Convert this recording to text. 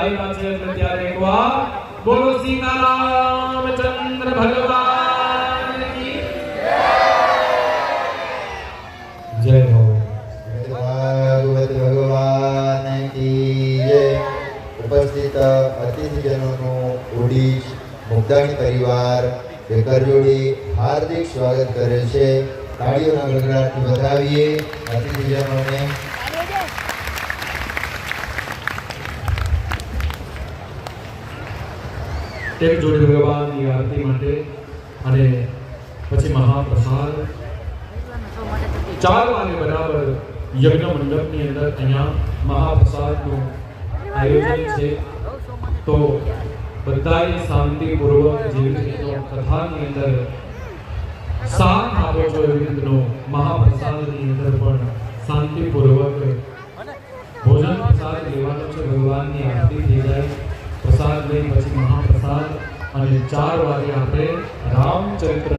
પધારેલા છે એટલે ત્યારે એકવાર બોલો સીતારામચંદ્ર ભગવાન કી જય હો। ભાગવત ભગવાન કી જય। ઉપસ્થિત અતિથિજનોનું ઓડિશ મુગ્ધાણી પરિવાર કરજોડી હાર્દિક સ્વાગત કરે છે। તાળીઓના ગગડાટથી વધાવીએ અતિથિજનોને। એક જોડી ભગવાનની આરતી માટે અને પછી મહાપ્રસાદ 4 વાગે બરાબર યજ્ઞ મંડપની અંદર અહીંયા મહાપ્રસાદનું આયોજન છે। તો બધાએ શાંતિપૂર્વક જેવી રીતે કથાની અંદર સાથ આપો છો એવી રીતનો મહાપ્રસાદની અંદર પણ શાંતિપૂર્વક ભોજન પ્રસાદ લેવાનો છે। ભગવાનની આરતી થઈ જાય, પ્રસાદ લઈ પછી મહાપ્રસાદ અને 4 વાગે આપણે રામચરિત્ર